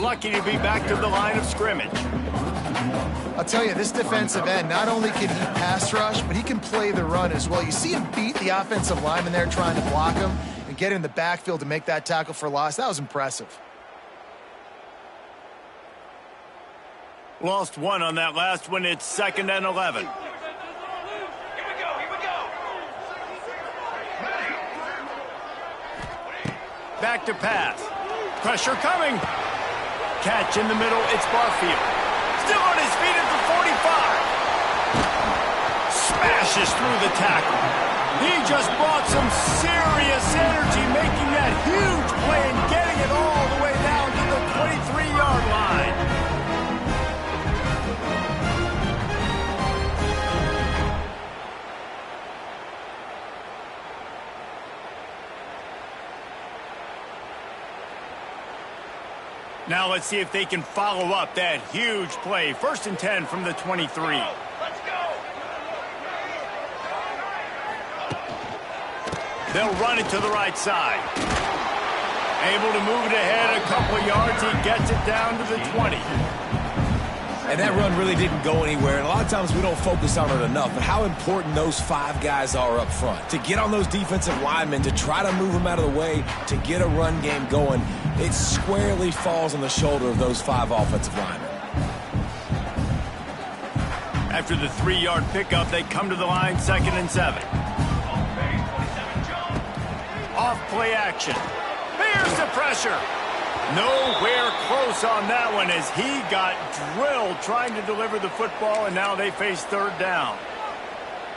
lucky to be back to the line of scrimmage. I'll tell you, this defensive end, not only can he pass rush, but he can play the run as well. You see him beat the offensive lineman there trying to block him and get in the backfield to make that tackle for loss. That was impressive. Lost one on that last one. It's 2nd and 11. Back to pass. Pressure coming. Catch in the middle. It's Barfield. Still on his feet at the 45. Smashes through the tackle. He just brought some serious energy, making that huge play and getting it all the way down to the 23-yard line. Now let's see if they can follow up that huge play. 1st and 10 from the 23. Let's go. They'll run it to the right side. Able to move it ahead a couple of yards. He gets it down to the 20. And that run really didn't go anywhere. And a lot of times we don't focus on it enough. But how important those 5 guys are up front. To get on those defensive linemen, to try to move them out of the way, to get a run game going, it squarely falls on the shoulder of those 5 offensive linemen. After the 3-yard pickup, they come to the line, 2nd and 7. Off play action. Here's the pressure. Nowhere close on that one as he got drilled trying to deliver the football, and now they face 3rd down.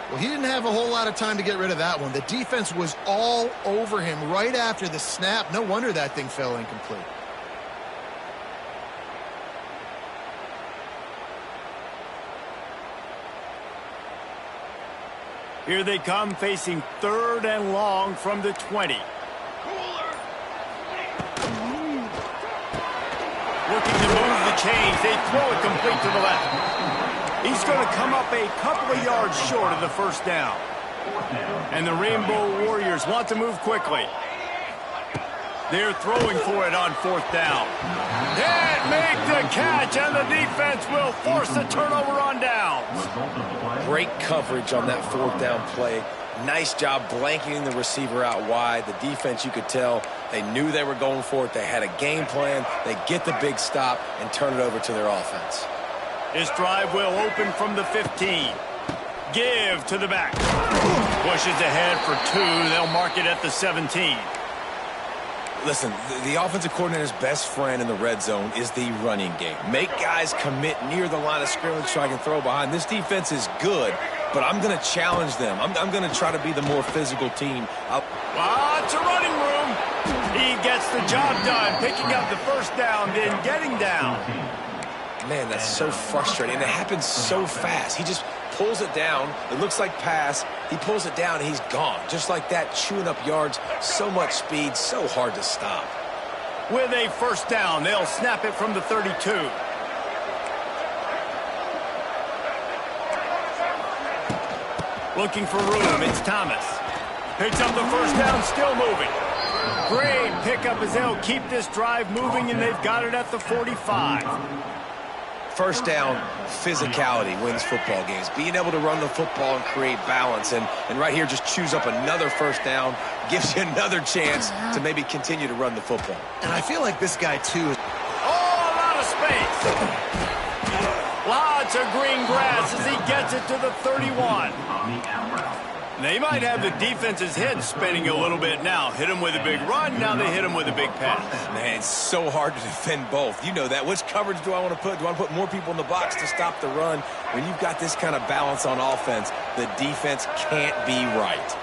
Well, he didn't have a whole lot of time to get rid of that one. The defense was all over him right after the snap. No wonder that thing fell incomplete. Here they come, facing 3rd and long from the 20. Looking to move the chains. They throw it complete to the left. He's going to come up a couple of yards short of the 1st down. And the Rainbow Warriors want to move quickly. They're throwing for it on 4th down. Can't make the catch, and the defense will force the turnover on downs. Great coverage on that 4th down play. Nice job blanketing the receiver out wide. The defense, you could tell, they knew they were going for it. They had a game plan. They get the big stop and turn it over to their offense. This drive will open from the 15. Give to the back. Pushes ahead for 2. They'll mark it at the 17. Listen, the offensive coordinator's best friend in the red zone is the running game. Make guys commit near the line of scrimmage so I can throw behind. This defense is good, but I'm going to challenge them. I'm going to try to be the more physical team. Lots of running room. He gets the job done, picking up the 1st down, then getting down. Man, that's so frustrating. And it happens so fast. He just pulls it down. It looks like pass. He pulls it down, and he's gone. Just like that, chewing up yards. So much speed, so hard to stop. With a 1st down, they'll snap it from the 32. Looking for room, it's Thomas. Picks up the 1st down, still moving. Great pickup as they'll keep this drive moving, and they've got it at the 45. 1st down, physicality wins football games. Being able to run the football and create balance. And right here, just choose up another 1st down, gives you another chance to maybe continue to run the football. And I feel like this guy, too, is... Oh, a lot of space. Lots of green grass as he gets it to the 31. They might have the defense's head spinning a little bit now. Hit him with a big run, now they hit him with a big pass. Man, it's so hard to defend both. You know that. Which coverage do I want to put? Do I want to put more people in the box to stop the run? When you've got this kind of balance on offense, the defense can't be right.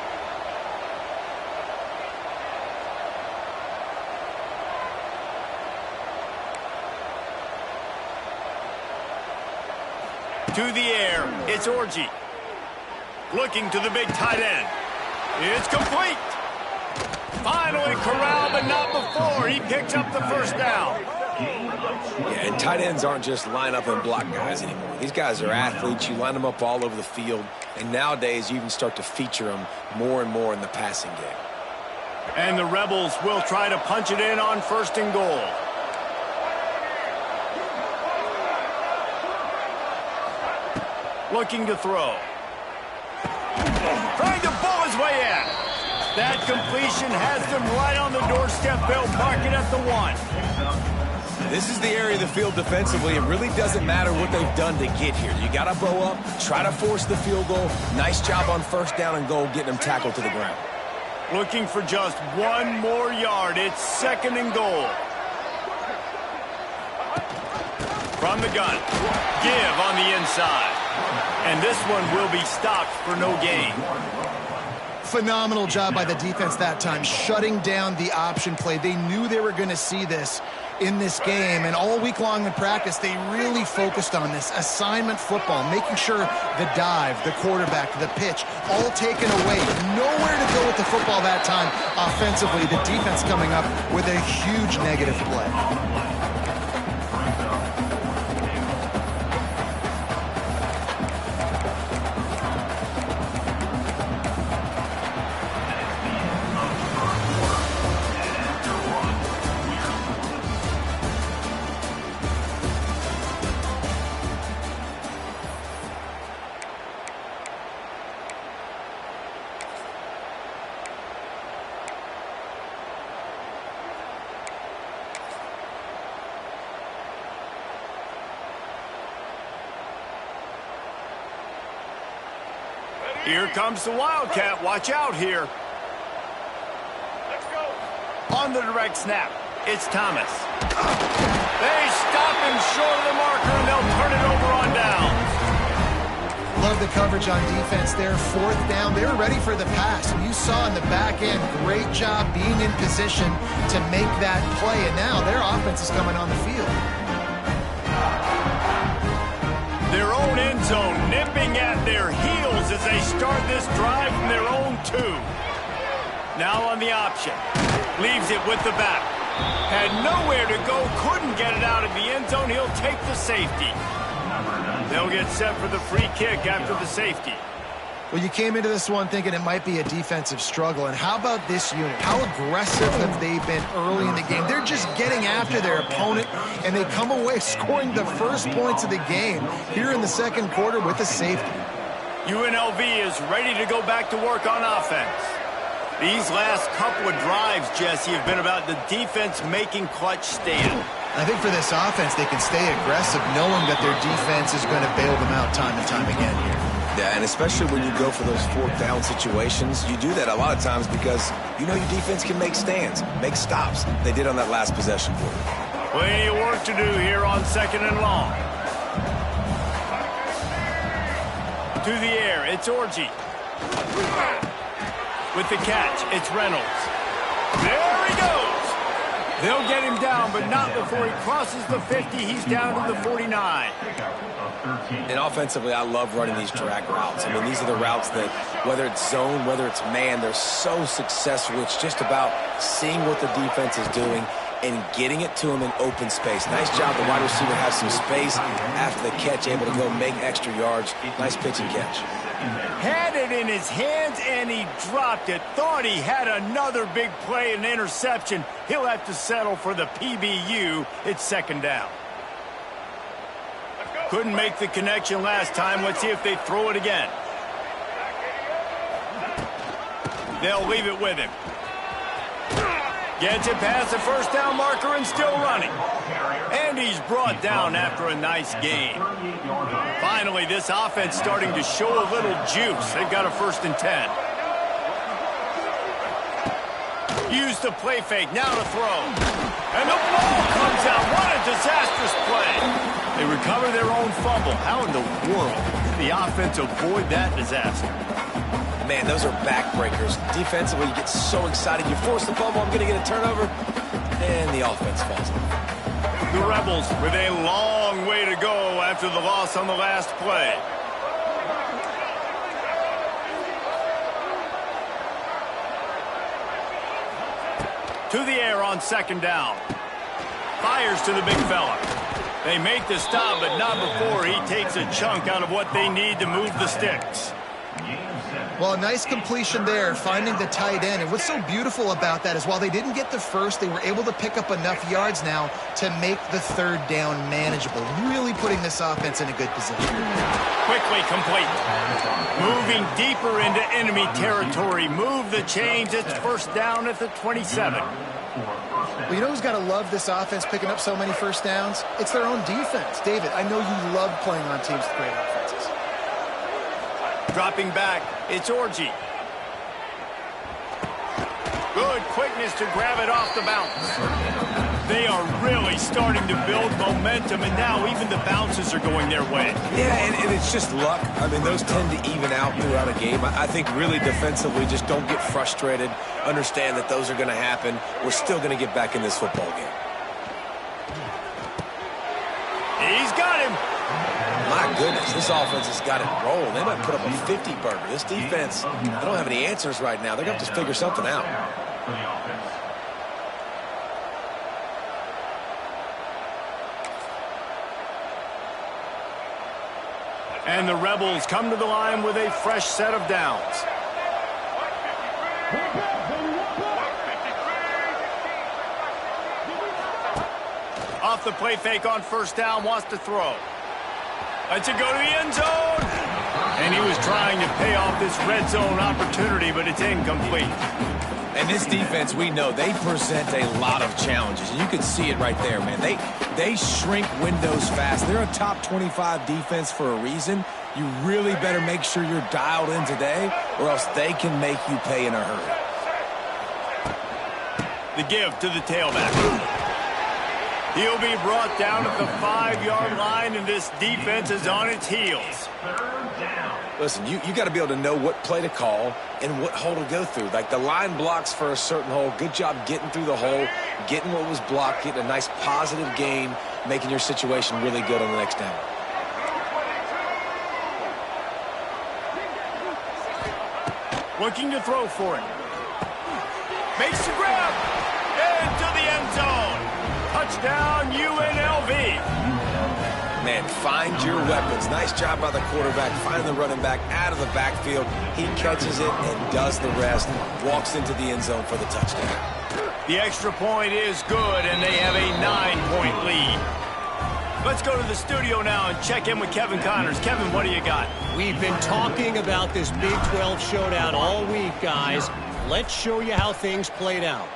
To the air, it's Orji. Looking to the big tight end. It's complete. Finally corralled, but not before. He picks up the 1st down. Yeah, and tight ends aren't just line up and block guys anymore. These guys are athletes. You line them up all over the field. And nowadays, you even start to feature them more and more in the passing game. And the Rebels will try to punch it in on 1st and goal. looking to throw. Trying to pull his way in. That completion has them right on the doorstep. They'll mark it at the 1. This is the area of the field defensively. It really doesn't matter what they've done to get here. You got to bow up, try to force the field goal. Nice job on first down and goal, getting them tackled to the ground. Looking for just 1 more yard. It's 2nd and goal. From the gun. Give on the inside. And this one will be stopped for no gain. Phenomenal job by the defense that time, shutting down the option play. They knew they were going to see this in this game, and all week long in practice, they really focused on this assignment football, making sure the dive, the quarterback, the pitch, all taken away. Nowhere to go with the football that time offensively. The defense coming up with a huge negative play. Here comes the Wildcat. Watch out here. Let's go. On the direct snap, it's Thomas. They stop him short of the marker, and they'll turn it over on downs. Love the coverage on defense there. 4th down. They were ready for the pass. And you saw in the back end, great job being in position to make that play. And now their offense is coming on the field. Their own end zone nipping at their heels as they start this drive from their own 2. Now on the option. Leaves it with the back. Had nowhere to go, couldn't get it out of the end zone. He'll take the safety. They'll get set for the free kick after the safety. Well, you came into this one thinking it might be a defensive struggle, and how about this unit? How aggressive have they been early in the game? They're just getting after their opponent, and they come away scoring the first points of the game here in the 2nd quarter with a safety. UNLV is ready to go back to work on offense. These last couple of drives, Jesse, have been about the defense making clutch stand. I think for this offense, they can stay aggressive knowing that their defense is going to bail them out time and time again here. Yeah, and especially when you go for those 4th down situations, you do that a lot of times because you know your defense can make stands, make stops. They did on that last possession for you. Plenty of work to do here on 2nd and long. To the air, it's Orji. With the catch, it's Reynolds. There he goes. They'll get him down, but not before he crosses the 50. He's down to the 49. And offensively, I love running these drag routes. I mean, these are the routes that, whether it's zone, whether it's man, they're so successful. It's just about seeing what the defense is doing and getting it to him in open space. Nice job. The wide receiver has some space after the catch, able to go make extra yards. Nice pitch and catch. Had it in his hands, and he dropped it. Thought he had another big play and interception. He'll have to settle for the PBU. It's 2nd down. Couldn't make the connection last time. Let's see if they throw it again. They'll leave it with him. Gets it past the 1st down marker and still running. And he's brought down after a nice gain. Finally, this offense starting to show a little juice. They've got a 1st and 10. Use the play fake, now to throw. And the ball comes out. What a disastrous play. They recover their own fumble. How in the world did the offense avoid that disaster? Man, those are backbreakers. Defensively, you get so excited. You force the fumble, I'm going to get a turnover, and the offense falls off. The Rebels with a long way to go after the loss on the last play. To the air on 2nd down. Fires to the big fella. They make the stop, but not before he takes a chunk out of what they need to move the sticks. Well, a nice completion there, finding the tight end. And what's so beautiful about that is while they didn't get the first, they were able to pick up enough yards now to make the third down manageable, really putting this offense in a good position. Quickly complete. Moving deeper into enemy territory. Move the chains. It's first down at the 27. Well, you know who's got to love this offense picking up so many first downs? It's their own defense. David, I know you love playing on teams with great offenses. Dropping back, it's Orji. Good quickness to grab it off the bounce. They are really starting to build momentum, and now even the bounces are going their way. Yeah, and it's just luck. I mean, those tend to even out throughout a game. I think really defensively, just don't get frustrated. Understand that those are going to happen. We're still going to get back in this football game. He's got him. My goodness, this offense has got it rolling. They might put up a 50-burger. This defense, they don't have any answers right now. They're going to have to figure something out. And the Rebels come to the line with a fresh set of downs. Off the play fake on first down, wants to throw. Lets it go to the end zone. And he was trying to pay off this red zone opportunity, but it's incomplete. And this defense, we know, they present a lot of challenges. And you can see it right there, man. They shrink windows fast. They're a top 25 defense for a reason. You really better make sure you're dialed in today, or else they can make you pay in a hurry. The give to the tailback. He'll be brought down at the 5-yard line, and this defense is on its heels. Listen, you got to be able to know what play to call and what hole to go through. Like the line blocks for a certain hole. Good job getting through the hole, getting what was blocked, getting a nice positive gain, making your situation really good on the next down. Looking to throw for it. Makes the grab. Into the end zone. Touchdown, UNLV. Man, find your weapons. Nice job by the quarterback, finding the running back out of the backfield. He catches it and does the rest. Walks into the end zone for the touchdown. The extra point is good, and they have a 9-point lead. Let's go to the studio now and check in with Kevin Connors. Kevin, what do you got? We've been talking about this Big 12 showdown all week, guys. Let's show you how things played out.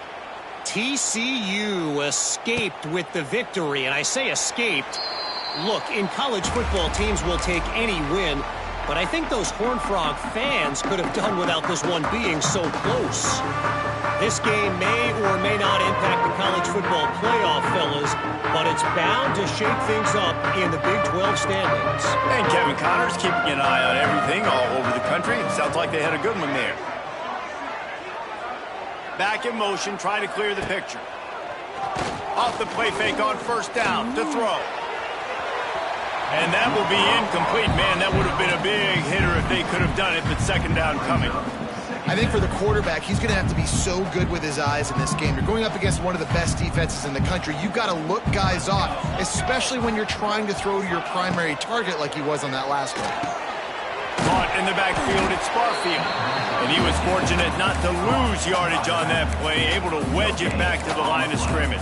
TCU escaped with the victory, and I say escaped. Look, in college football, teams will take any win, but I think those Horned Frog fans could have done without this one being so close. This game may or may not impact the college football playoff, fellas, but it's bound to shake things up in the Big 12 standings. And Kevin Connors keeping an eye on everything all over the country. It sounds like they had a good one there. Back in motion, trying to clear the picture. Off the play fake on first down to throw. And that will be incomplete. Man, that would have been a big hitter if they could have done it, but second down coming. I think for the quarterback, he's going to have to be so good with his eyes in this game. You're going up against one of the best defenses in the country. You've got to look guys off, especially when you're trying to throw to your primary target like he was on that last one. Caught in the backfield, it's Barfield. And he was fortunate not to lose yardage on that play, able to wedge it back to the line of scrimmage.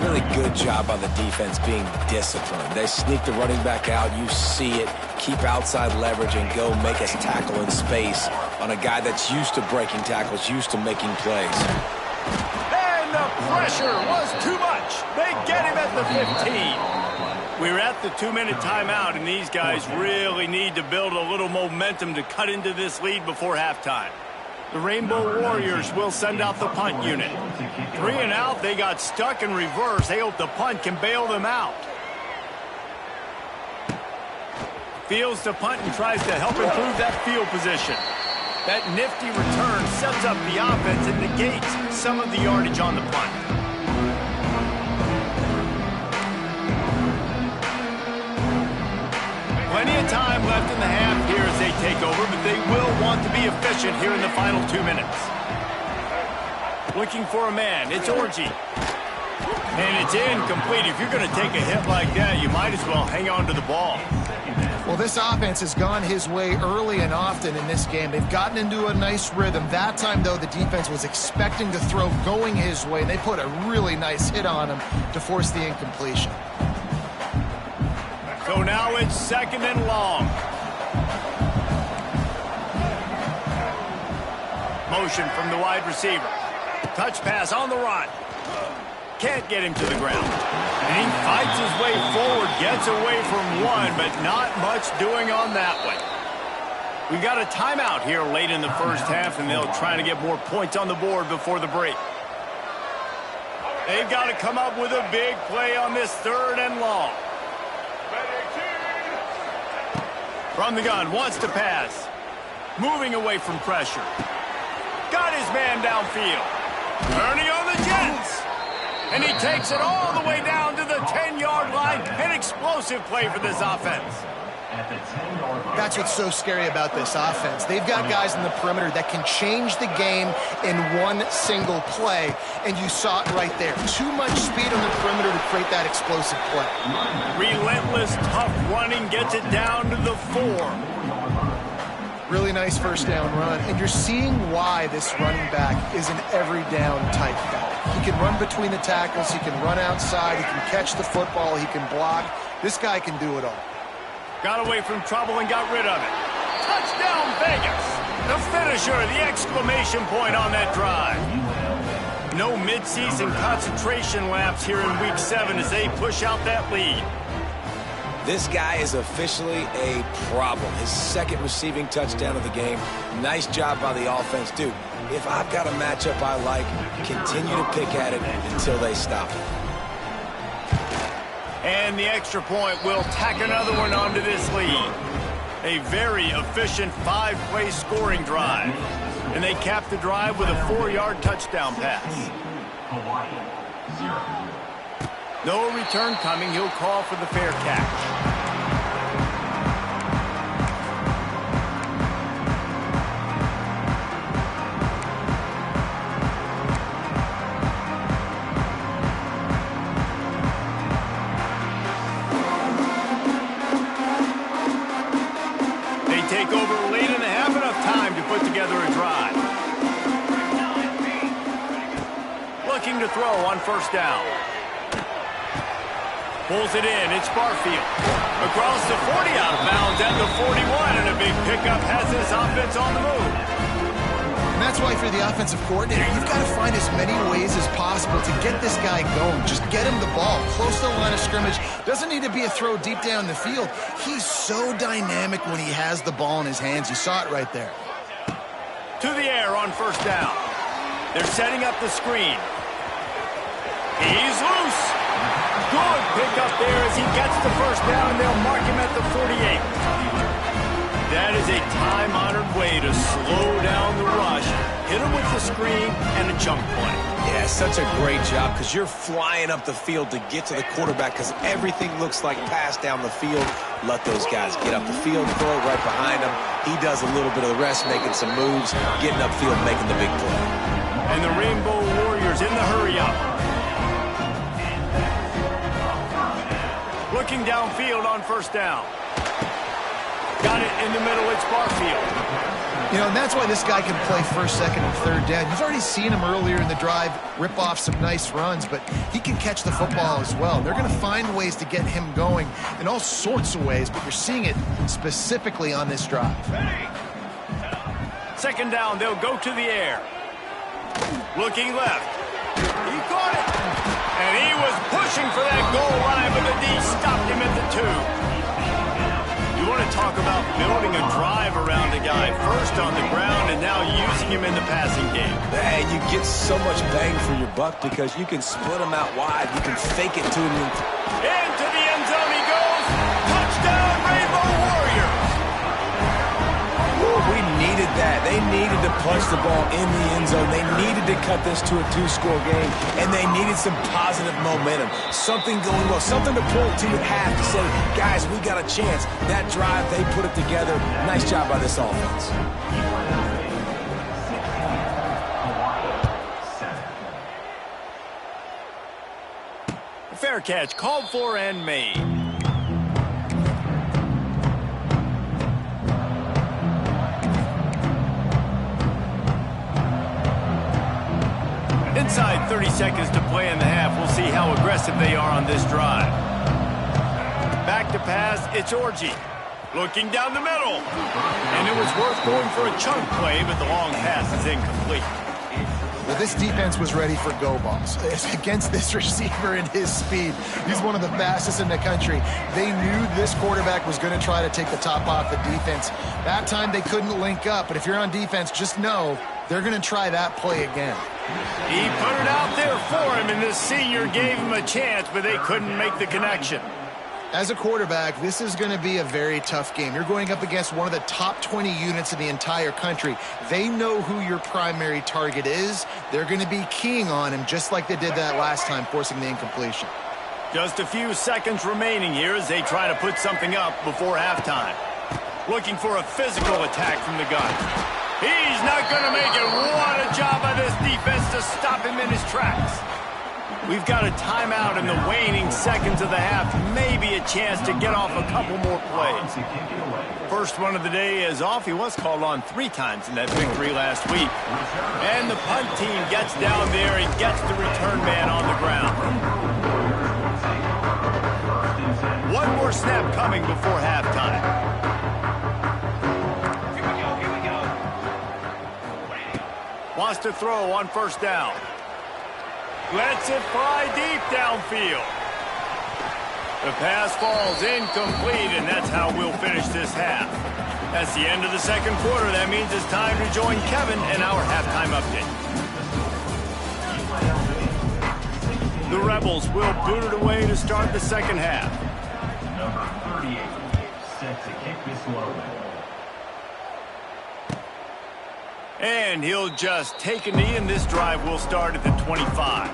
Really good job by the defense being disciplined. They sneak the running back out. You see it. Keep outside leverage and go make us tackle in space on a guy that's used to breaking tackles, used to making plays. And the pressure was too much. They get him at the 15. We're at the 2-minute timeout, and these guys really need to build a little momentum to cut into this lead before halftime. The Rainbow Warriors will send out the punt unit. 3 and out, they got stuck in reverse. They hope the punt can bail them out. Fields to punt and tries to help improve that field position. That nifty return sets up the offense and negates some of the yardage on the punt. Plenty of time left in the half here as they take over, but they will want to be efficient here in the final 2 minutes. Looking for a man, it's Orji. And it's incomplete. If you're going to take a hit like that, you might as well hang on to the ball. Well, this offense has gone his way early and often in this game. They've gotten into a nice rhythm. That time, though, the defense was expecting to throw going his way, and they put a really nice hit on him to force the incompletion. So now it's 2nd and long. Motion from the wide receiver. Touch pass on the run. Can't get him to the ground. And he fights his way forward, gets away from one, but not much doing on that one. We've got a timeout here late in the first half, and they'll try to get more points on the board before the break. They've got to come up with a big play on this 3rd and long. From the gun, wants to pass. Moving away from pressure. Got his man downfield. Turning on the Jets. And he takes it all the way down to the 10-yard line. An explosive play for this offense. That's what's so scary about this offense. They've got guys in the perimeter that can change the game in one single play, and you saw it right there. Too much speed on the perimeter to create that explosive play. Relentless, tough running gets it down to the 4. Really nice first down run, and you're seeing why this running back is an every down type guy. He can run between the tackles, he can run outside, he can catch the football, he can block. This guy can do it all. Got away from trouble and got rid of it. Touchdown, Vegas! The finisher, the exclamation point on that drive. No midseason concentration laps here in Week 7 as they push out that lead. This guy is officially a problem. His 2nd receiving touchdown of the game. Nice job by the offense. Dude, if I've got a matchup I like, continue to pick at it until they stop it. And the extra point will tack another one onto this lead. A very efficient 5-play scoring drive. And they cap the drive with a 4-yard touchdown pass. No return coming. He'll call for the fair catch. They take over late and have enough time to put together a drive. Looking to throw on 1st down. Pulls it in. It's Barfield. Across the 40, out of bounds at the 41, and a big pickup has this offense on the move. And that's why for the offensive coordinator, you've got to find as many ways as possible to get this guy going. Just get him the ball close to the line of scrimmage. Doesn't need to be a throw deep down the field. He's so dynamic when he has the ball in his hands. You saw it right there. To the air on 1st down. They're setting up the screen. He's loose. Good pickup there as he gets the 1st down, and they'll mark him at the 48. That is a time-honored way to slow down the rush, hit him with the screen, and a chunk play. Yeah, such a great job because you're flying up the field to get to the quarterback because everything looks like pass down the field. Let those guys get up the field, throw it right behind him. He does a little bit of the rest, making some moves, getting upfield, making the big play. And the Rainbow Warriors in the hurry-up. Looking downfield on 1st down. Got it in the middle. It's Barfield. You know, and that's why this guy can play 1st, 2nd, and 3rd down. You've already seen him earlier in the drive rip off some nice runs, but he can catch the football as well. They're going to find ways to get him going in all sorts of ways, but you're seeing it specifically on this drive. 2nd down, they'll go to the air. Looking left. He caught it. And he was pushing for that goal line, but the D stopped him at the 2. You want to talk about building a drive around a guy. First on the ground and now using him in the passing game. And you get so much bang for your buck because you can split him out wide. You can fake it to him. Into the end zone he goes. Touchdown, Rainbow Warriors. We needed that. They needed to punch the ball in the end zone. They needed to cut this to a 2-score game, and they needed some positive momentum. Something going well, something to point to at half to say, guys, we got a chance. That drive, they put it together. Nice job by this offense. Fair catch, called for and made. Inside 30 seconds to play in the half. We'll see how aggressive they are on this drive. Back to pass, it's Orji. Looking down the middle. And it was worth going for a chunk play, but the long pass is incomplete. Well, this defense was ready for go balls. Against this receiver and his speed, he's one of the fastest in the country. They knew this quarterback was going to try to take the top off the defense. That time they couldn't link up, but if you're on defense, just know they're going to try that play again. He put it out there for him, and this senior gave him a chance, but they couldn't make the connection. As a quarterback, this is going to be a very tough game. You're going up against one of the top 20 units in the entire country. They know who your primary target is. They're going to be keying on him just like they did that last time, forcing the incompletion. Just a few seconds remaining here as they try to put something up before halftime. Looking for a physical attack from the gun. He's not going to make it. What a job by this defense to stop him in his tracks. We've got a timeout in the waning seconds of the half. Maybe a chance to get off a couple more plays. First one of the day is off. He was called on 3 times in that victory last week. And the punt team gets down there and gets the return man on the ground. One more snap coming before halftime. Wants to throw on first down. Lets it fly deep downfield. The pass falls incomplete, and that's how we'll finish this half. That's the end of the second quarter. That means it's time to join Kevin in our halftime update. The Rebels will boot it away to start the second half. Number 38, set to kick this one away. And he'll just take a knee, and this drive will start at the 25.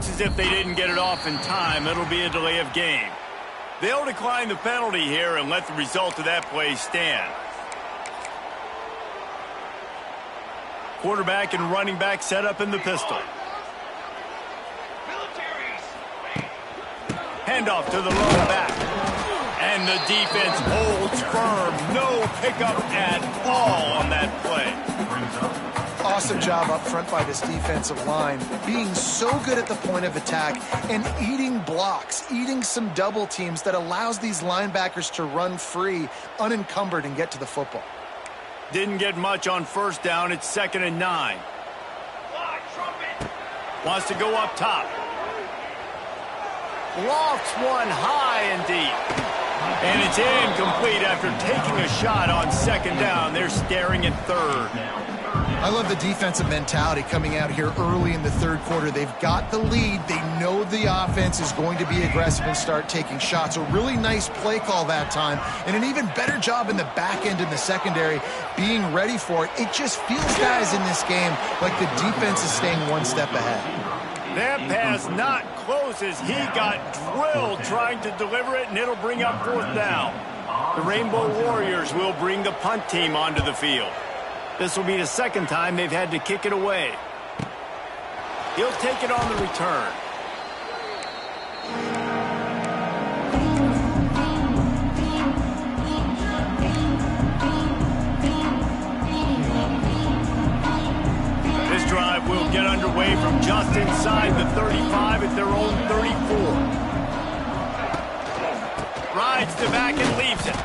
As if they didn't get it off in time, it'll be a delay of game. They'll decline the penalty here and let the result of that play stand. Quarterback and running back set up in the pistol. Handoff to the low back. And the defense holds firm. No pickup at all on that play. Awesome job up front by this defensive line, being so good at the point of attack and eating blocks, eating some double teams that allows these linebackers to run free, unencumbered, and get to the football. Didn't get much on first down. It's 2nd and 9. Wants to go up top. Lofts one high and deep. And it's incomplete after taking a shot on 2nd down. They're staring at 3rd. I love the defensive mentality coming out here early in the third quarter. They've got the lead. They know the offense is going to be aggressive and start taking shots. A really nice play call that time, and an even better job in the back end in the secondary being ready for it. It just feels, guys, in this game like the defense is staying one step ahead. That pass not close as he got drilled trying to deliver it, and it'll bring up 4th down. The Rainbow Warriors will bring the punt team onto the field. This will be the 2nd time they've had to kick it away. He'll take it on the return. This drive will get underway from just inside the 35 at their own 34. Rides to back and leaves it.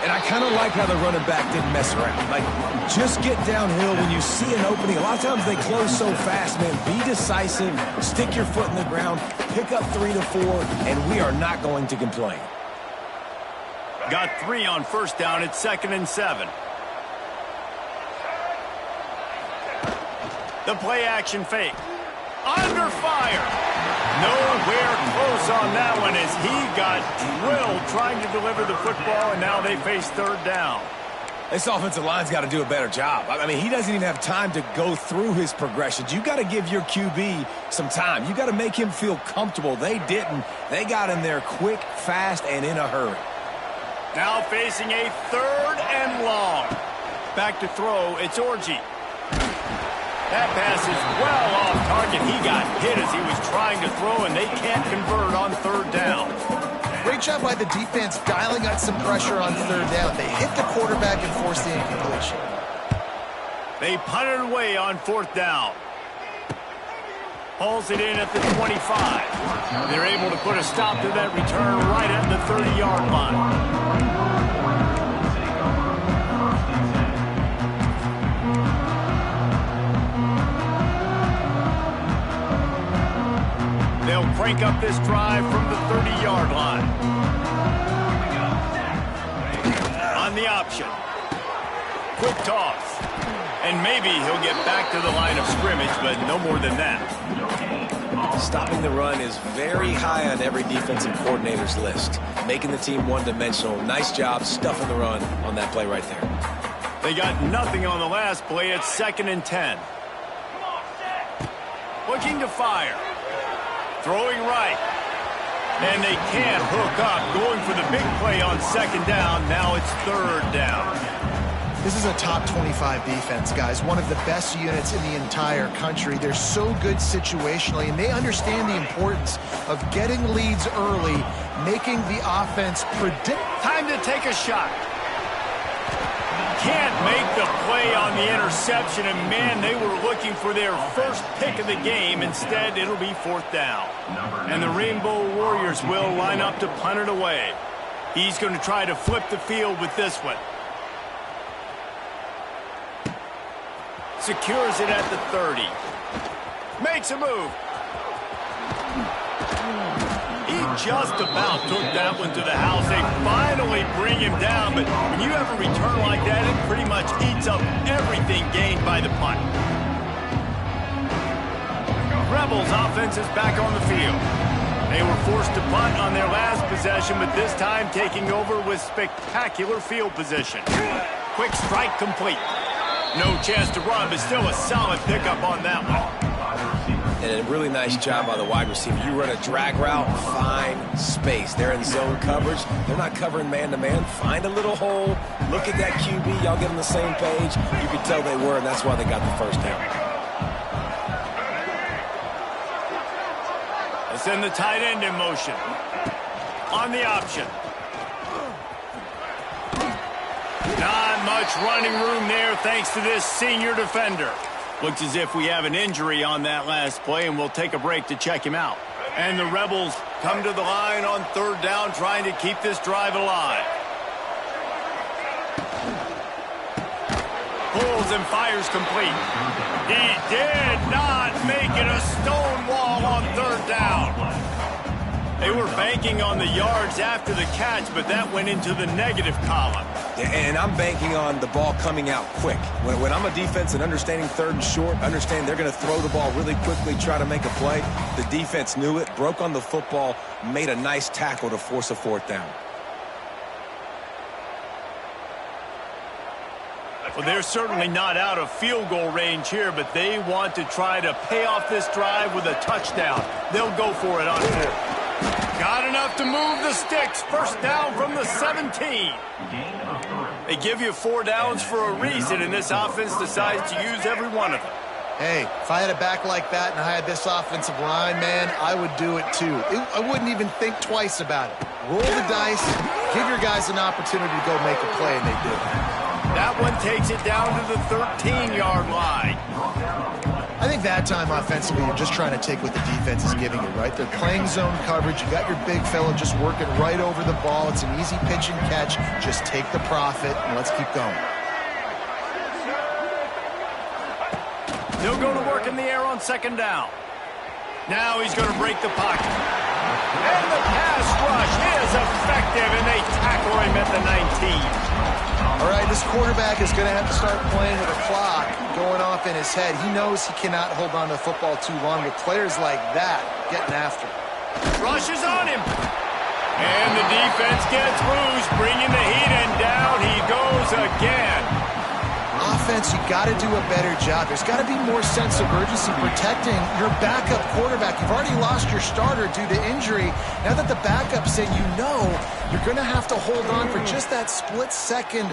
And I kind of like how the running back didn't mess around. Like, just get downhill when you see an opening. A lot of times they close so fast, man. Be decisive, stick your foot in the ground, pick up 3 to 4, and we are not going to complain. Got 3 on first down. It's 2nd and 7. The play action fake. Under fire. Nowhere close on that one as he got drilled trying to deliver the football, and now they face 3rd down. This offensive line's got to do a better job. I mean, he doesn't even have time to go through his progressions. You got to give your QB some time. You got to make him feel comfortable. They didn't. They got in there quick, fast, and in a hurry. Now facing a 3rd and long. Back to throw, it's Orji. That pass is well off target. He got hit as he was trying to throw, and they can't convert on 3rd down. Great job by the defense dialing out some pressure on 3rd down. They hit the quarterback and forced the incompletion. They punted away on 4th down. Hauls it in at the 25. They're able to put a stop to that return right at the 30-yard line. They'll crank up this drive from the 30-yard line. On the option. Quick toss. And maybe he'll get back to the line of scrimmage, but no more than that. Stopping the run is very high on every defensive coordinator's list. Making the team one-dimensional. Nice job stuffing the run on that play right there. They got nothing on the last play. It's 2nd and 10. Looking to fire. Throwing right. And they can't hook up. Going for the big play on 2nd down. Now it's 3rd down. This is a top 25 defense, guys. One of the best units in the entire country. They're so good situationally, and they understand the importance of getting leads early, making the offense predict. Time to take a shot. Can't make the play on the interception, and man, they were looking for their first pick of the game. Instead, it'll be 4th down. And the Rainbow Warriors will line up to punt it away. He's going to try to flip the field with this one. Secures it at the 30. Makes a move. He just about took that one to the house. They finally bring him down, but when you have a return like that, it pretty much eats up everything gained by the punt. Rebels offense is back on the field. They were forced to punt on their last possession, but this time taking over with spectacular field position. Quick strike complete. No chance to run, but still a solid pickup on that one. And a really nice job by the wide receiver. You run a drag route, find space. They're in zone coverage. They're not covering man-to-man. Find a little hole. Look at that QB. Y'all get on the same page. You can tell they were, and that's why they got the 1st down. Let's send the tight end in motion. On the option. Not much running room there thanks to this senior defender. Looks as if we have an injury on that last play, and we'll take a break to check him out. And the Rebels come to the line on 3rd down, trying to keep this drive alive. Pulls and fires complete. He did not make it a stone wall on 3rd down. They were banking on the yards after the catch, but that went into the negative column. And I'm banking on the ball coming out quick. When I'm a defense and understanding 3rd and short, understand they're going to throw the ball really quickly, try to make a play. The defense knew it, broke on the football, made a nice tackle to force a 4th down. Well, they're certainly not out of field goal range here, but they want to try to pay off this drive with a touchdown. They'll go for it on 4th. Got enough to move the sticks. 1st down from the 17. They give you 4 downs for a reason, and this offense decides to use every one of them. Hey, if I had a back like that and I had this offensive line, man, I would do it too. I wouldn't even think twice about it. Roll the dice, give your guys an opportunity to go make a play, and they did. That one takes it down to the 13-yard line. I think that time offensively, you're just trying to take what the defense is giving you, right? They're playing zone coverage. You got your big fella just working right over the ball. It's an easy pitch and catch. Just take the profit, and let's keep going. They'll go to work in the air on 2nd down. Now he's going to break the pocket. And the pass rush is effective, and they tackle him at the 19. All right, this quarterback is going to have to start playing with a clock going off in his head. He knows he cannot hold on to the football too long with players like that getting after him. Rushes on him. And the defense gets loose, bringing the heat, and down he goes again. defense, you got to do a better job. There's got to be more sense of urgency protecting your backup quarterback. You've already lost your starter due to injury. Now that the backup's in, you know you're going to have to hold on for just that split second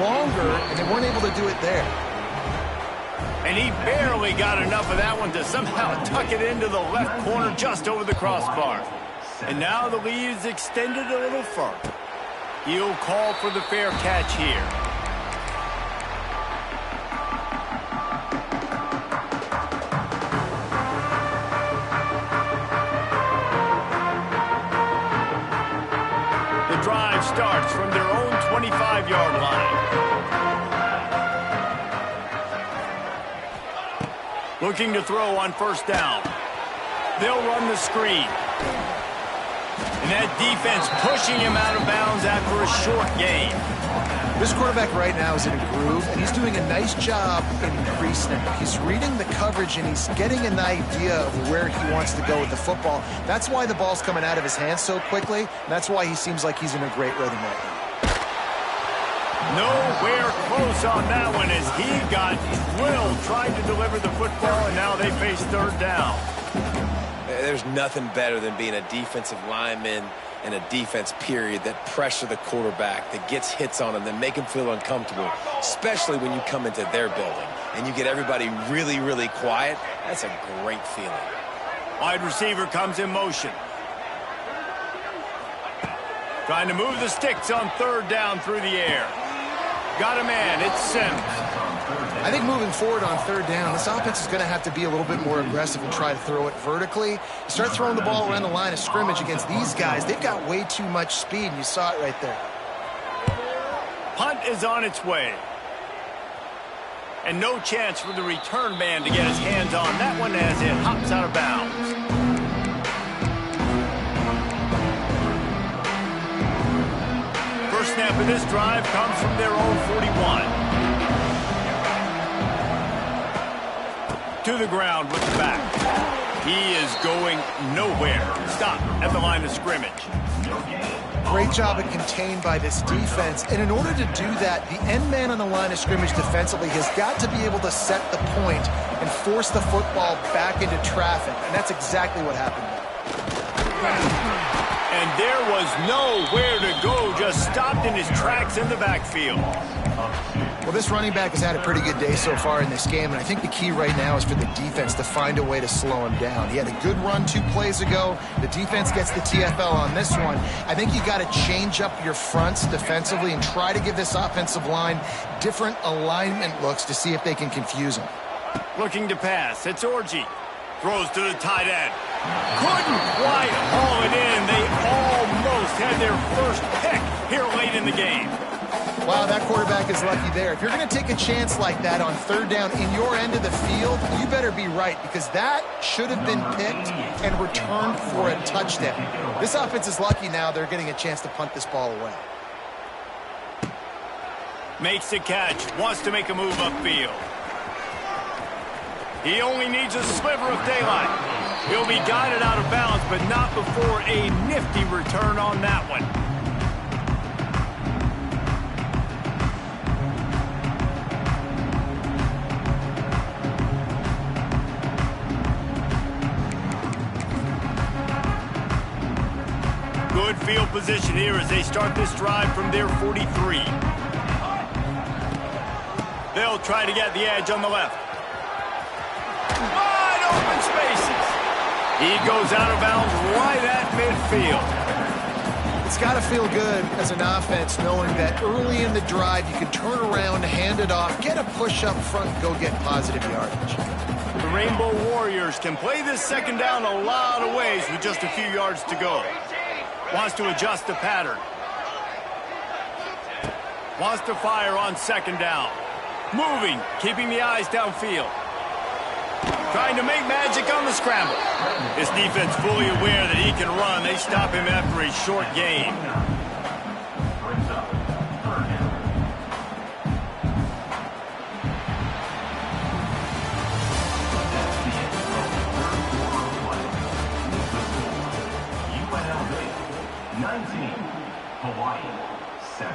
longer, and they weren't able to do it there. And he barely got enough of that one to somehow tuck it into the left corner just over the crossbar. And now the lead is extended a little further. He'll call for the fair catch here. The drive starts from their own 25-yard line. Looking to throw on first down. They'll run the screen. And that defense pushing him out of bounds after a short gain. This quarterback right now is in a groove, and he's doing a nice job in increasing it. He's reading the coverage, and he's getting an idea of where he wants to go with the football. That's why the ball's coming out of his hands so quickly, and that's why he seems like he's in a great rhythm right now. Nowhere close on that one as he got drilled trying to deliver the football, and now they face third down. There's nothing better than being a defensive lineman and a defense period that pressure the quarterback, that gets hits on him, that make him feel uncomfortable, especially when you come into their building and you get everybody really, really quiet. That's a great feeling. Wide receiver comes in motion. Trying to move the sticks on third down through the air. Got a man. It's Sims. I think moving forward on third down, this offense is going to have to be a little bit more aggressive and try to throw it vertically. You start throwing the ball around the line of scrimmage against these guys. They've got way too much speed, and you saw it right there. Punt is on its way. And no chance for the return man to get his hands on that one as it hops out of bounds. First snap of this drive comes from their own 41. To the ground with the back. He is going nowhere. Stop at the line of scrimmage. Great job at contained by this defense. And in order to do that, the end man on the line of scrimmage defensively has got to be able to set the point and force the football back into traffic. And that's exactly what happened there. And there was nowhere to go, just stopped in his tracks in the backfield. Well, this running back has had a pretty good day so far in this game, and I think the key right now is for the defense to find a way to slow him down. He had a good run 2 plays ago. The defense gets the TFL on this one. I think you got to change up your fronts defensively and try to give this offensive line different alignment looks to see if they can confuse him. Looking to pass. It's Orji. Throws to the tight end. Couldn't quite haul it in. They almost had their first pick here late in the game. Wow, that quarterback is lucky there. If you're going to take a chance like that on third down in your end of the field, you better be right, because that should have been picked and returned for a touchdown. This offense is lucky now they're getting a chance to punt this ball away. Makes the catch. Wants to make a move upfield. He only needs a sliver of daylight. He'll be guided out of bounds, but not before a nifty return on that one. Good field position here as they start this drive from their 43. They'll try to get the edge on the left. Wide open spaces. He goes out of bounds right at midfield. It's got to feel good as an offense knowing that early in the drive you can turn around, hand it off, get a push up front, and go get positive yardage. The Rainbow Warriors can play this second down a lot of ways with just a few yards to go. Wants to adjust the pattern. Wants to fire on second down. Moving, keeping the eyes downfield. Trying to make magic on the scramble. This defense fully aware that he can run. They stop him after a short gain. UNLV 19, Hawaii 7.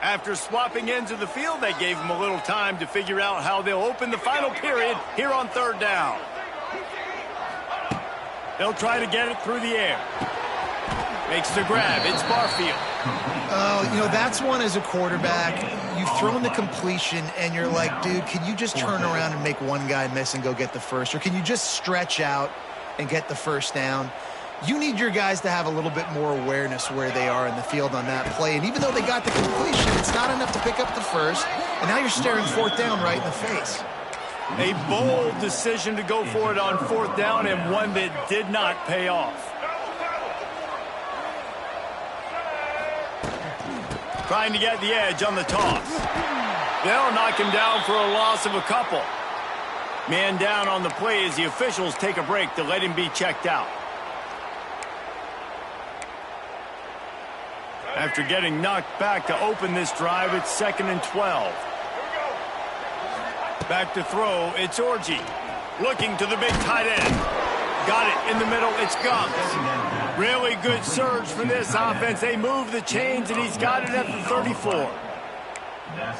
After swapping ends of the field, they gave him a little time to figure out how they'll open the final period here on third down. They'll try to get it through the air. Makes the grab. It's Barfield. Oh, you know, that's one as a quarterback. You've thrown the completion, and you're like, dude, can you just turn around and make one guy miss and go get the first? Or can you just stretch out and get the first down? You need your guys to have a little bit more awareness where they are in the field on that play. And even though they got the completion, it's not enough to pick up the first. And now you're staring fourth down right in the face. A bold decision to go for it on fourth down, and one that did not pay off. Trying to get the edge on the toss. They'll knock him down for a loss of a couple. Man down on the play as the officials take a break to let him be checked out. After getting knocked back to open this drive, it's 2nd and 12. Back to throw, it's Orji. Looking to the big tight end. Got it in the middle, it's Gumps. Really good surge for this offense. They move the chains, and he's got it at the 34.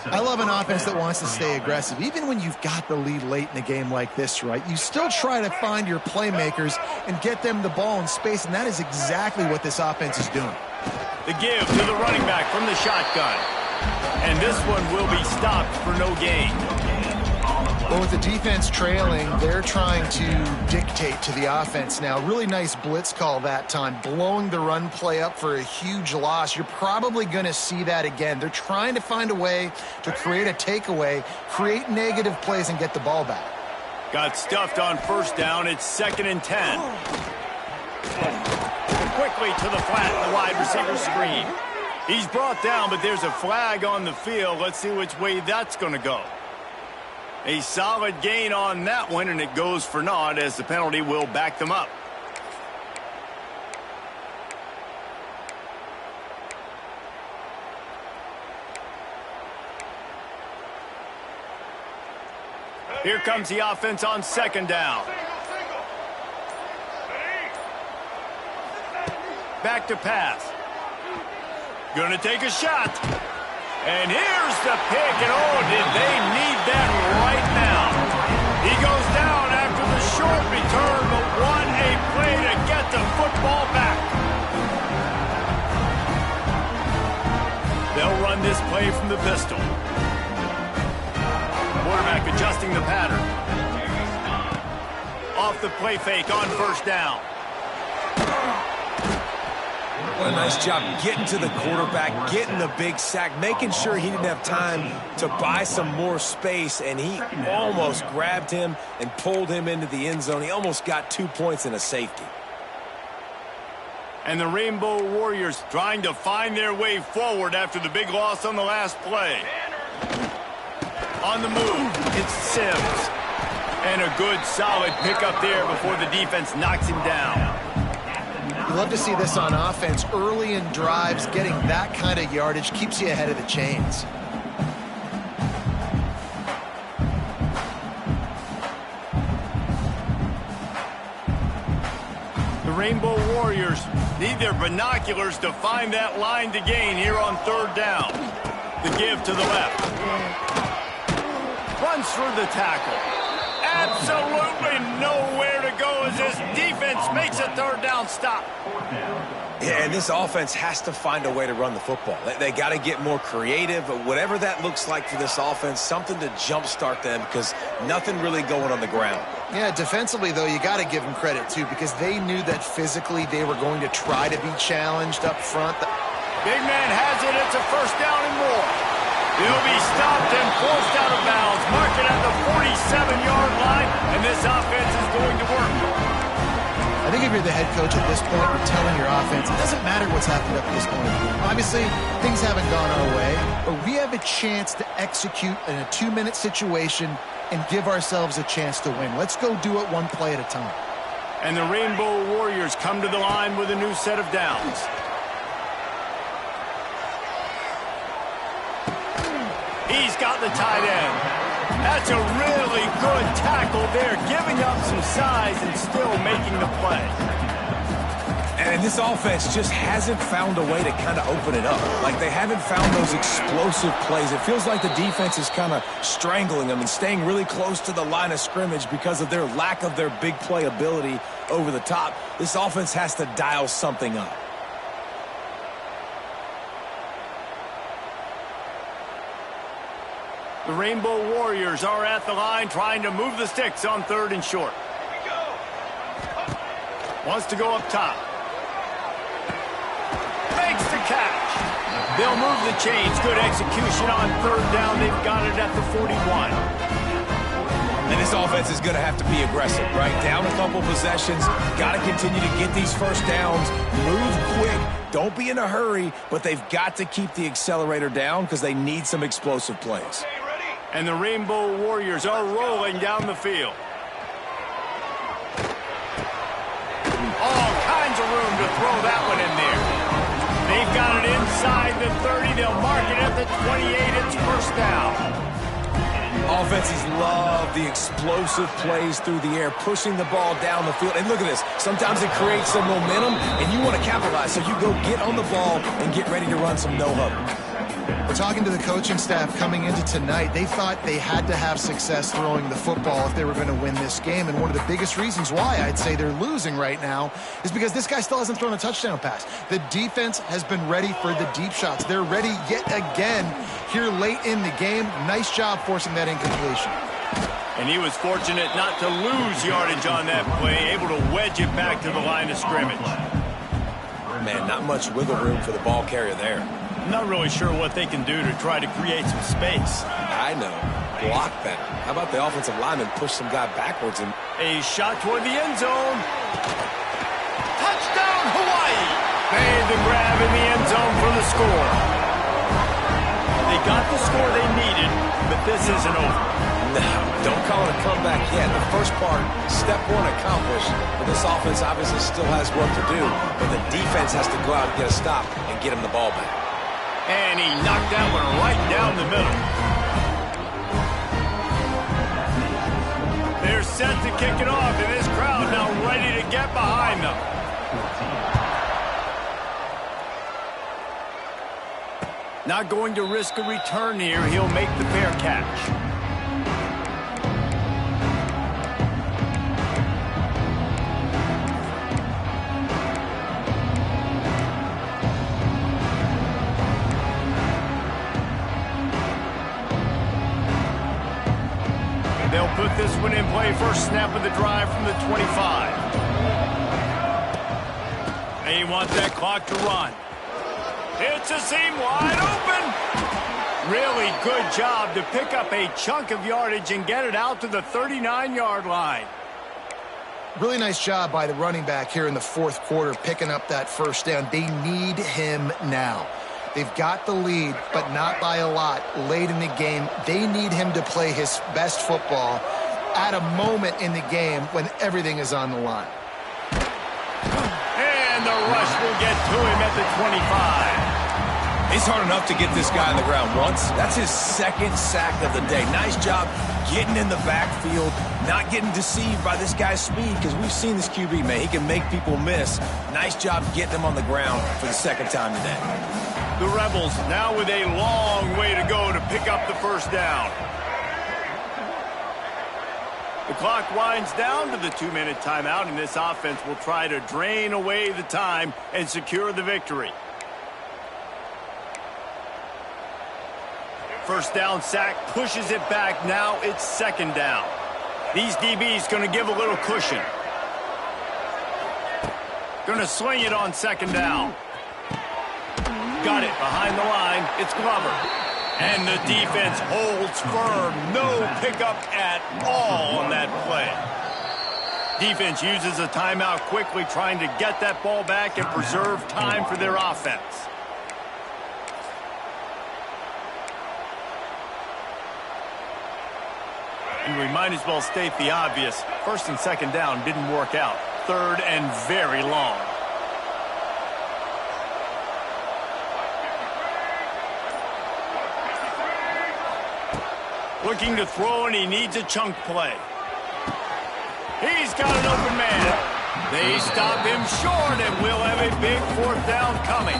I love an offense that wants to stay aggressive. Even when you've got the lead late in a game like this, right, you still try to find your playmakers and get them the ball in space, and that is exactly what this offense is doing. The give to the running back from the shotgun. And this one will be stopped for no gain. Well, with the defense trailing, they're trying to dictate to the offense now. Really nice blitz call that time, blowing the run play up for a huge loss. You're probably going to see that again. They're trying to find a way to create a takeaway, create negative plays, and get the ball back. Got stuffed on first down. It's 2nd and 10. Quickly to the flat, the wide receiver screen. He's brought down, but there's a flag on the field. Let's see which way that's going to go. A solid gain on that one, and it goes for naught as the penalty will back them up. Here comes the offense on 2nd down. Back to pass. Gonna take a shot. And here's the pick, and oh, did they need that right now. He goes down after the short return, but what a play to get the football back. They'll run this play from the pistol. Quarterback adjusting the pattern. Off the play fake on first down. What a nice job getting to the quarterback, getting the big sack, making sure he didn't have time to buy some more space, and he almost grabbed him and pulled him into the end zone. He almost got 2 points and a safety. And the Rainbow Warriors trying to find their way forward after the big loss on the last play. On the move, it's Sims. And a good, solid pickup there before the defense knocks him down. You love to see this on offense. Early in drives, getting that kind of yardage keeps you ahead of the chains. The Rainbow Warriors need their binoculars to find that line to gain here on third down. The give to the left. Runs through the tackle. Absolutely nowhere to go as this defense makes a third down stop. Yeah, and this offense has to find a way to run the football. They got to get more creative, but whatever that looks like for this offense, something to jumpstart them because nothing really going on the ground. Yeah, defensively, though, you got to give them credit, too, because they knew that physically they were going to try to be challenged up front. Big man has it. It's a first down and more. He'll be stopped and forced out of bounds. Mark it at the 47-yard line, and this offense is going to work. I think if you're the head coach at this point, you're telling your offense, it doesn't matter what's happened up to this point. Obviously, things haven't gone our way, but we have a chance to execute in a 2-minute situation and give ourselves a chance to win. Let's go do it one play at a time. And the Rainbow Warriors come to the line with a new set of downs. He's got the tight end. That's a really good tackle there, giving up some size and still making the play. And this offense just hasn't found a way to kind of open it up. Like, they haven't found those explosive plays. It feels like the defense is kind of strangling them and staying really close to the line of scrimmage because of their lack of their big play ability over the top. This offense has to dial something up. The Rainbow Warriors are at the line trying to move the sticks on 3rd and short. Wants to go up top. Makes the catch. They'll move the chains. Good execution on 3rd down. They've got it at the 41. And this offense is going to have to be aggressive, right? Down a couple possessions. Got to continue to get these first downs. Move quick. Don't be in a hurry, but they've got to keep the accelerator down because they need some explosive plays. And the Rainbow Warriors are rolling down the field. All kinds of room to throw that one in there. They've got it inside the 30. They'll mark it at the 28. It's first down. Offenses love the explosive plays through the air, pushing the ball down the field. And look at this. Sometimes it creates some momentum, and you want to capitalize. So you go get on the ball and get ready to run some no-huddle. We're talking to the coaching staff coming into tonight. They thought they had to have success throwing the football if they were going to win this game. And one of the biggest reasons why I'd say they're losing right now is because this guy still hasn't thrown a touchdown pass. The defense has been ready for the deep shots. They're ready yet again here late in the game. Nice job forcing that incompletion. And he was fortunate not to lose yardage on that play, able to wedge it back to the line of scrimmage. Man, not much wiggle room for the ball carrier there. Not really sure what they can do to try to create some space. I know. Block that. How about the offensive lineman push some guy backwards? And a shot toward the end zone. Touchdown, Hawaii! Made the grab in the end zone for the score. They got the score they needed, but this isn't over. No, don't call it a comeback yet. The first part, step one accomplished. But this offense obviously still has work to do. But the defense has to go out and get a stop and get him the ball back. And he knocked that one right down the middle. They're set to kick it off, and this crowd now ready to get behind them. Not going to risk a return here. He'll make the fair catch. They'll put this one in play. First snap of the drive from the 25. They want that clock to run. It's a seam wide open. Really good job to pick up a chunk of yardage and get it out to the 39-yard line. Really nice job by the running back here in the 4th quarter, picking up that first down. They need him now. They've got the lead, but not by a lot late in the game. They need him to play his best football at a moment in the game when everything is on the line. And the rush will get to him at the 25. It's hard enough to get this guy on the ground once. That's his 2nd sack of the day. Nice job getting in the backfield, not getting deceived by this guy's speed, because we've seen this QB, man. He can make people miss. Nice job getting him on the ground for the 2nd time today. The Rebels now with a long way to go to pick up the first down. The clock winds down to the 2-minute timeout, and this offense will try to drain away the time and secure the victory. First down sack pushes it back. Now it's 2nd down. These DBs going to give a little cushion. Going to swing it on 2nd down. Got it behind the line. It's Glover. And the defense holds firm. No pickup at all on that play. Defense uses a timeout quickly, trying to get that ball back and preserve time for their offense. And we might as well state the obvious. 1st and 2nd down didn't work out. 3rd and very long. Looking to throw, and he needs a chunk play. He's got an open man. They stop him short, and we'll have a big 4th down coming.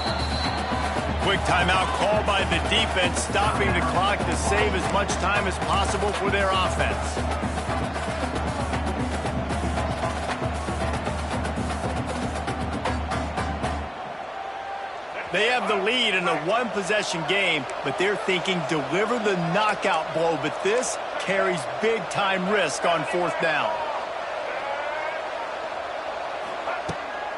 Quick timeout called by the defense, stopping the clock to save as much time as possible for their offense. They have the lead in a one-possession game, but they're thinking deliver the knockout blow, but this carries big-time risk on 4th down.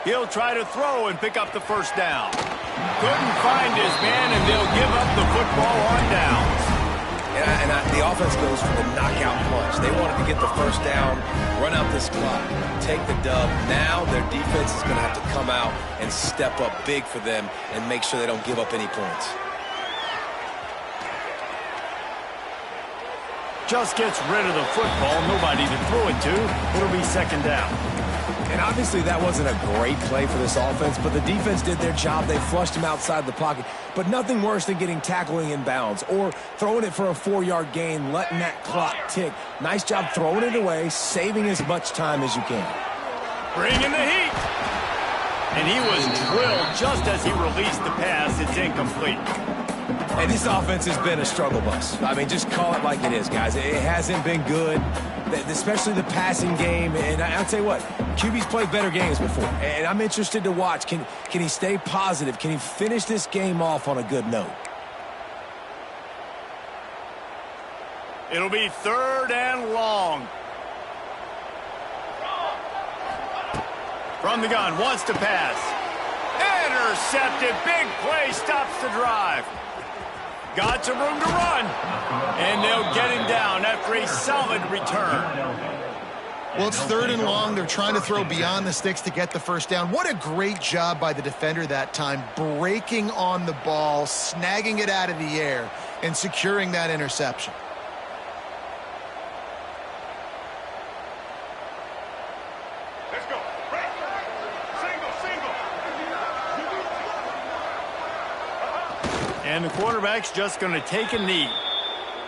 He'll try to throw and pick up the 1st down. Couldn't find his man, and they'll give up the football on downs. And the offense goes for the knockout punch. They wanted to get the 1st down, run out this clock, take the dub. Now their defense is going to have to come out and step up big for them and make sure they don't give up any points. Just gets rid of the football. Nobody to throw it to. It'll be 2nd down. And obviously that wasn't a great play for this offense, but the defense did their job. They flushed him outside the pocket. But nothing worse than getting tackling in bounds or throwing it for a 4-yard gain, letting that clock tick. Nice job throwing it away, saving as much time as you can. Bringing the heat. And he was drilled just as he released the pass. It's incomplete. And this offense has been a struggle bus. I mean, just call it like it is, guys. It hasn't been good, especially the passing game. And I'll tell you what, QB's played better games before. And I'm interested to watch. Can he stay positive? Can he finish this game off on a good note? It'll be 3rd and long. From the gun, wants to pass. Intercepted. Big play, stops the drive. Got some room to run. And they'll get him down after a solid return. Well, it's 3rd and long. They're trying to throw beyond the sticks to get the 1st down. What a great job by the defender that time, breaking on the ball, snagging it out of the air, and securing that interception. Let's go. Single. And the quarterback's just going to take a knee.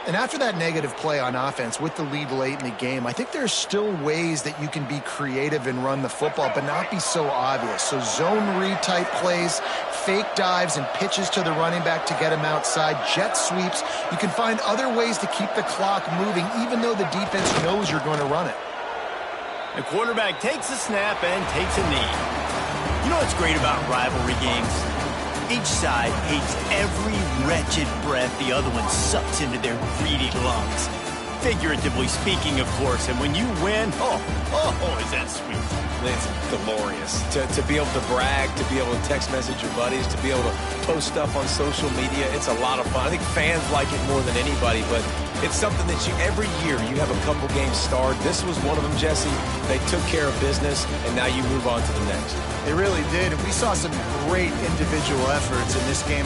And after that negative play on offense with the lead late in the game, I think there's still ways that you can be creative and run the football, but not be so obvious. So zone read type plays, fake dives and pitches to the running back to get him outside, jet sweeps. You can find other ways to keep the clock moving, even though the defense knows you're going to run it. The quarterback takes a snap and takes a knee. You know what's great about rivalry games? Each side hates every wretched breath the other one sucks into their greedy lungs. Figuratively speaking, of course. And when you win, is that sweet. It's glorious. To be able to brag, to be able to text message your buddies, to be able to post stuff on social media, it's a lot of fun. I think fans like it more than anybody, but it's something that every year you have a couple games starred. This was one of them, Jesse. They took care of business, and now you move on to the next. They really did. And we saw some great individual efforts in this game.